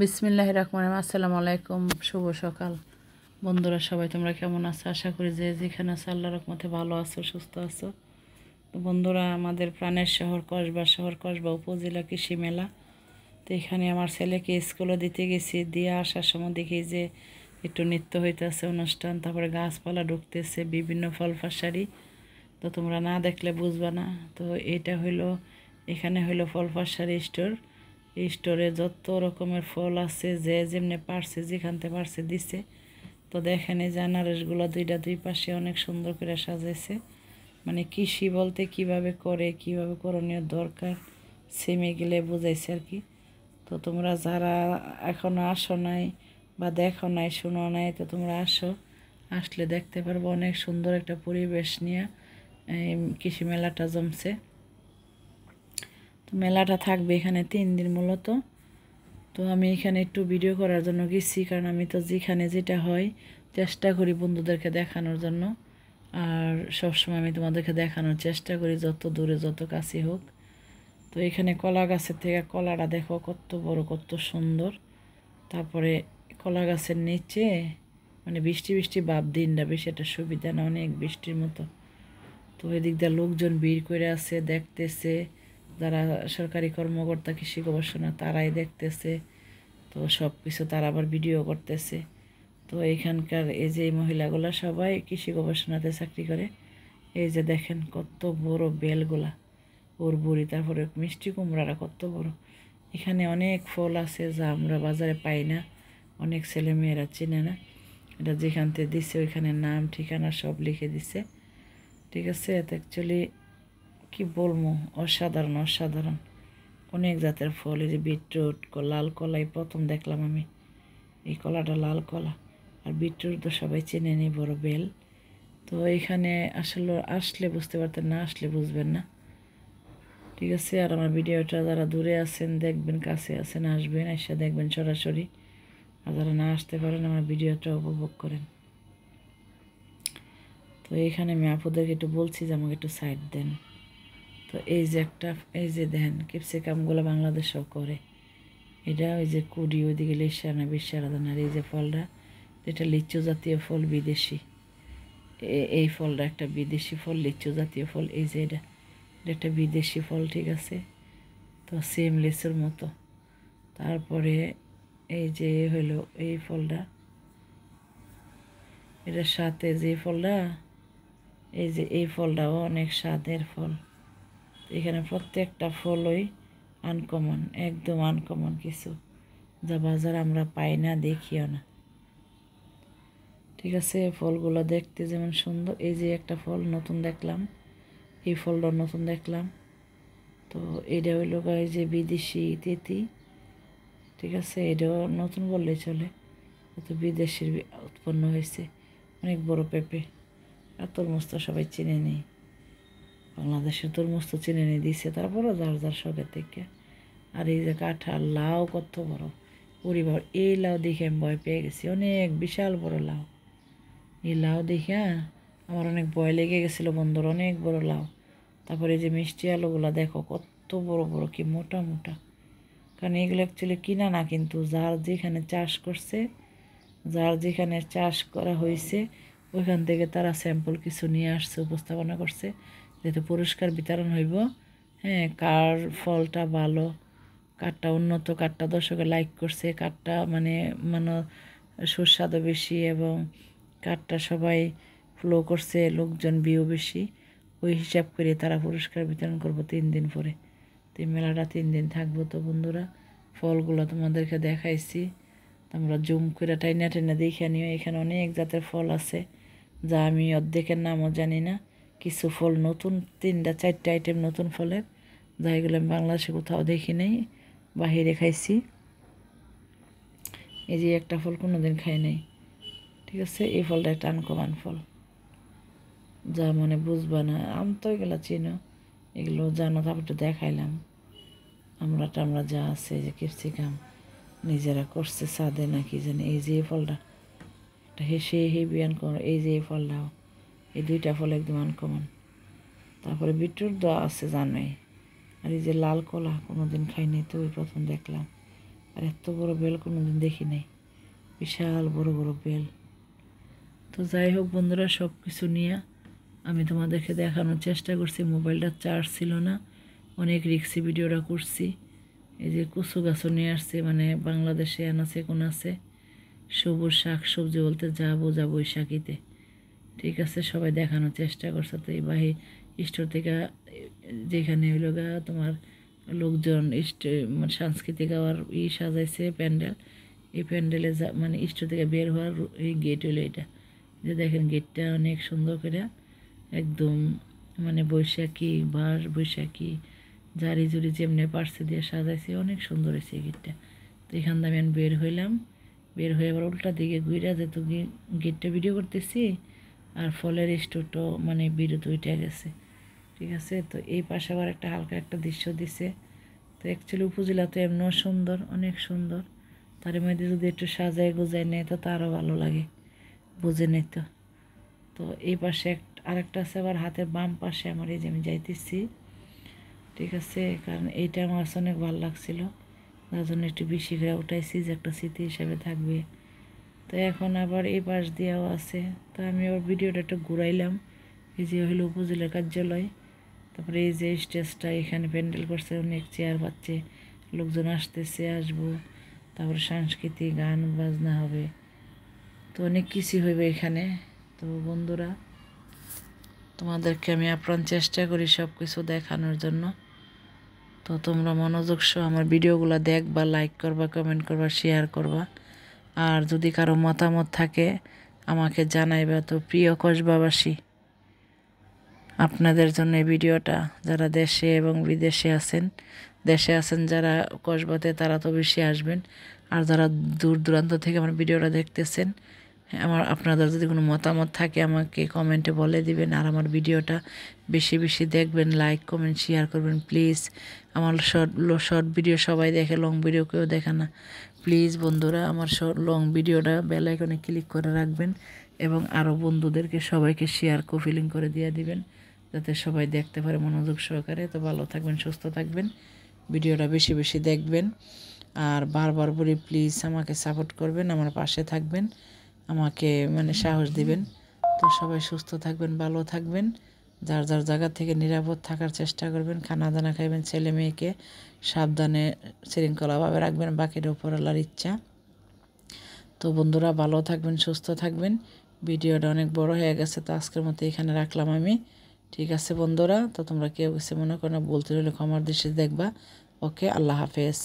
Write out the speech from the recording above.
বিসমিল্লাহির রহমানির রহিম। আসসালামু আলাইকুম, শুভ সকাল বন্ধুরা। সবাই তোমরা কেমন আছো? আশা করি যে যেখানে আছো আল্লাহর রহমতে ভালো আছো, সুস্থ আছো। তো বন্ধুরা, আমাদের প্রাণের শহর কসবা উপজেলা কৃষি মেলা। তো এখানে আমার ছেলেকে স্কুলে দিতে গেছি, দিয়ে আসার সময় দেখি যে একটু নৃত্য হইতেছে, অনুষ্ঠান, তারপরে গাছপালা ঢুকতেছে, বিভিন্ন ফল ফাসারি। তো তোমরা না দেখলে বুঝবা না। তো এটা হইলো, এখানে হইলো ফল ফাসারি স্টোর। এই স্টোরে যত রকমের ফল আছে, যে যেমনি পারছে যেখান থেকে পারছে দিছে। তো দেখেন এই যে আনারসগুলো দুইটা দুই পাশে অনেক সুন্দর করে সাজাইছে। মানে কৃষি বলতে কিভাবে করে, কিভাবে করণীয় দরকার, সেমে গেলে বুঝাইছে আর কি। তো তোমরা যারা এখনো আসো নাই বা দেখো নাই, শোনো নাই, তো তোমরা আসো, আসলে দেখতে পারবো অনেক সুন্দর একটা পরিবেশ নিয়ে এই কৃষি মেলাটা জমছে। তো মেলাটা থাকবে এখানে 3 দিন মূলত। তো আমি এখানে একটু ভিডিও করার জন্য গেছি, কারণ আমি তো যেখানে যেটা হয় চেষ্টা করি বন্ধুদেরকে দেখানোর জন্য। আর সবসময় আমি তোমাদেরকে দেখানোর চেষ্টা করি, যত দূরে যত কাছে হোক। তো এখানে কলা গাছের থেকে কলাটা দেখো কত বড়, কত সুন্দর। তারপরে কলা গাছের নিচে মানে বৃষ্টি বৃষ্টি ভাব, দিনটা বেশি একটা সুবিধা না, অনেক বৃষ্টির মতো। তো এদিক দিয়ে লোকজন ভিড় করে আছে, দেখতেছে। যারা সরকারি কর্মকর্তা, কৃষি গবেষণা, তারাই দেখতেছে। তো সব কিছু তারা আবার ভিডিও করতেছে। তো এখানকার এই যে মহিলাগুলা সবাই কৃষি গবেষণাতে চাকরি করে। এই যে দেখেন কত বড় বেলগুলা, ওর বুড়ি, তারপরে মিষ্টি কুমড়াটা কত বড়। এখানে অনেক ফল আছে যা আমরা বাজারে পাই না, অনেক ছেলে মেয়েরা চিনে না। এটা যেখান থেকে দিছে ওইখানে নাম ঠিকানা সব লিখে দিছে, ঠিক আছে। এটা অ্যাকচুয়ালি কী বলবো, অসাধারণ অসাধারণ অনেক জাতের ফল। এই যে বিটরুট, লাল কলাই প্রথম দেখলাম আমি, এই কলাটা লাল কলা। আর বিটরুট তো সবাই চেনে নি, বড় বেল। তো এখানে আসলে আসলে বুঝতে পারতেন, না আসলে বুঝবেন না, ঠিক আছে। আর আমার ভিডিওটা যারা দূরে আছেন দেখবেন, কাছে আছেন আসবেন, এসে দেখবেন সরাসরি। আর যারা না আসতে পারেন আমার ভিডিওটা উপভোগ করেন। তো এইখানে আমি আপুদেরকে একটু বলছি যে আমাকে একটু সাইড দেন। তো এই যে একটা, এই যে দেখেন ক্যাপসিকামগুলো বাংলাদেশেও করে। এটা ওই যে কুড়ি, ওইদিকে লিসানা বিশ্বারাধন। আর এই যে ফলটা, এটা লিচু জাতীয় ফল, বিদেশি। এই ফলটা একটা বিদেশি ফল, লিচু জাতীয় ফল। এই যে এটা একটা বিদেশি ফল, ঠিক আছে। তো সেম লিচুর মতো। তারপরে এই যে হলো এই ফলটা, এটার সাথে যে ফলটা, এই যে এই ফলটাও অনেক স্বাদের ফল। এখানে প্রত্যেকটা ফলই আনকমন, একদম আনকমন কিছু, যা বাজার আমরা পাই না, দেখিও না, ঠিক আছে। ফলগুলো দেখতে যেমন সুন্দর। এই যে একটা ফল নতুন দেখলাম, এই ফলটা নতুন দেখলাম। তো এটা হইল এই যে বিদেশি তিতি, ঠিক আছে। এটাও নতুন বললেই চলে, তো বিদেশের উৎপন্ন হয়েছে। অনেক বড় পেঁপে। আর তরমুজ তো সবাই চিনে নেই, বাংলাদেশের তরমুজ তো চিনে নিয়ে দিচ্ছে, তারপরও যার যার শখের থেকে। আর এই যে কাঁঠাল, লাউ কত বড় পরিবার। এই লাউ দেখে আমি ভয় পেয়ে গেছি, অনেক বিশাল বড় লাউ। এই লাউ দেখে আমার অনেক ভয় লেগে গেছিলো বন্ধুর, অনেক বড় লাউ। তারপরে এই যে মিষ্টি আলুগুলো দেখো কত বড় বড়, কি মোটা মোটা। কারণ এগুলো অ্যাকচুয়ালি কিনা না, কিন্তু যার যেখানে চাষ করছে, যার যেখানে চাষ করা হয়েছে ওইখান থেকে তারা স্যাম্পল কিছু নিয়ে আসছে, উপস্থাপনা করছে, যেহেতু পুরস্কার বিতরণ হইব। হ্যাঁ, কার ফলটা ভালো, কারটা উন্নত, কারটা দর্শকে লাইক করছে, কারটা মানে সুস্বাদু বেশি, এবং কারটা সবাই ফলো করছে, লোকজন ভিউ বেশি, ওই হিসাব করে তারা পুরস্কার বিতরণ করবো 3 দিন পরে। তো এই মেলাটা 3 দিন থাকবো। তো বন্ধুরা, ফলগুলো তোমাদেরকে দেখাইছি, তোমরা জুম করে টাইনা টাইনা দেখে নিও। এখানে অনেক জাতের ফল আছে যা আমি অর্ধেকের নামও জানি না। কিছু ফল নতুন, 3টা 4টা আইটেম নতুন ফলের, যা এগুলো আমি বাংলাদেশে কোথাও দেখি নাই, বাহিরে খাইছি। এই যে একটা ফল কোনোদিন খাই নাই, ঠিক আছে। এই ফলটা একটা আনকমন ফল, যা মানে বুঝবা না। আমি তো এগুলো চিনো, এগুলো জানো, তারপর একটু দেখাইলাম। আমরা যা আছে যে ক্যাপসিকাম নিজেরা করছে সাদে নাকি জানি। এই যে এই ফলটা একটা হেসে হেভি আনকমন। এই যে এই ফলটাও, এই 2টা ফল একদম আনকমন। তারপরে বিটরুট দেওয়া আছে জানোই। আর এই যে লাল কলা, কোনোদিন খাইনি, তো ওই প্রথম দেখলাম। আর এত বড় বেল কোনোদিন দেখি নাই, বিশাল বড় বড় বেল। তো যাই হোক বন্ধুরা, সব কিছু নিয়ে আমি তোমাদেরকে দেখানোর চেষ্টা করছি। মোবাইলটা চার্জ ছিল না, অনেক রিক্সি ভিডিওটা করছি। এই যে কচু গাছও নিয়ে আসছে, মানে বাংলাদেশে আনাচে কোন আছে সবুজ শাক সবজি বলতে যা বোঝা বৈশাখীতে, ঠিক আছে, সবাই দেখানোর চেষ্টা করছে। তো এই বাহি স্টোর থেকে যেখানে হইল গা তোমার লোকজন মানে সাংস্কৃতিক আবার সাজাইছে প্যান্ডেল, এই প্যান্ডেলে মানে স্টোর থেকে বের হওয়ার এই গেট হইলো এটা। যে দেখেন গেটটা অনেক সুন্দর করে একদম মানে বৈশাখী বাঁশ বৈশাখী জারি জুড়ি যেমনি পার্সে দিয়ে সাজাইছে, অনেক সুন্দর হয়েছে এই গেটটা। তো এখান থেকে আমি বের হইলাম, বের হয়ে আবার উল্টা দিকে ঘুরে যেহেতু গেটটা ভিডিও করতেছি আর ফলের স্টোরটাও মানে বিরত উঠে গেছে, ঠিক আছে। তো এই পাশে আবার একটা হালকা একটা দৃশ্য দিছে। তো অ্যাকচুয়ালি উপজেলা তো এমনও সুন্দর, অনেক সুন্দর, তার মধ্যে যদি একটু সাজায় গোজায় নেয় তো আরও ভালো লাগে, বুঝে নেই তো। তো এই পাশে আরেকটা আছে আবার হাতের বাম পাশে আমার, এই যে আমি যাইতেছি, ঠিক আছে, কারণ এইটা আমার কাছে অনেক ভালো লাগছিল, তার জন্য একটু বেশি করে উঠাইছি যে একটা স্মৃতি হিসাবে থাকবে। তো এখন আবার এই পাশ দিয়েও আছে। তো আমি আবার ভিডিওটা একটু ঘুরাইলাম। এই যে হইলো উপজেলা কার্যালয়, তারপরে এই যে স্টেজটা এখানে প্যান্ডেল করছে, অনেক চেয়ার পাচ্ছে, লোকজন আসতেছে আসবো, তারপরে সাংস্কৃতিক গান বাজনা হবে, তো অনেক কিছু হইবে এখানে। তো বন্ধুরা, তোমাদেরকে আমি আপ্রাণ চেষ্টা করি সব কিছু দেখানোর জন্য। তো তোমরা মনোযোগ সহ আমার ভিডিওগুলো দেখবা, লাইক করবা, কমেন্ট করবা, শেয়ার করবা। আর যদি কারো মতামত থাকে আমাকে জানাইবা। তো প্রিয় কসবাবাসী, আপনাদের জন্য এই ভিডিওটা, যারা দেশে এবং বিদেশে আছেন, দেশে আছেন যারা কসবাতে তারা তো বেশি আসবেন, আর যারা দূর দূরান্ত থেকে আমার ভিডিওটা দেখতেছেন, আপনাদের যদি কোনো মতামত থাকে আমাকে কমেন্টে বলে দিবেন। আর আমার ভিডিওটা বেশি বেশি দেখবেন, লাইক কমেন্ট শেয়ার করবেন প্লিজ। আমার শর্ট ভিডিও সবাই দেখে, লং ভিডিও কেউ দেখে না। প্লিজ বন্ধুরা, আমার লং ভিডিওটা বেল আইকনে ক্লিক করে রাখবেন এবং আরও বন্ধুদেরকে সবাইকে শেয়ার ফিলিং করে দিয়ে দিবেন, যাতে সবাই দেখতে পারে মনোযোগ সহকারে। তো ভালো থাকবেন, সুস্থ থাকবেন, ভিডিওটা বেশি বেশি দেখবেন। আর বারবার বলি প্লিজ আমাকে সাপোর্ট করবেন, আমার পাশে থাকবেন, আমাকে মানে সাহস দিবেন। তো সবাই সুস্থ থাকবেন, ভালো থাকবেন, যার যার জায়গা থেকে নিরাপদ থাকার চেষ্টা করবেন, খানা দানা খাইবেন, ছেলে মেয়েকে সাবধানে শৃঙ্খলাভাবে রাখবেন, বাকির ওপর আল্লাহর ইচ্ছা। তো বন্ধুরা ভালো থাকবেন, সুস্থ থাকবেন। ভিডিওটা অনেক বড় হয়ে গেছে, তো আজকের মতো এখানে রাখলাম আমি, ঠিক আছে বন্ধুরা। তো তোমরা কেউ কিছু মনে করো না, বলতে হলে ক্ষমার দৃষ্টিতে দেখবা। ওকে, আল্লাহ হাফেজ।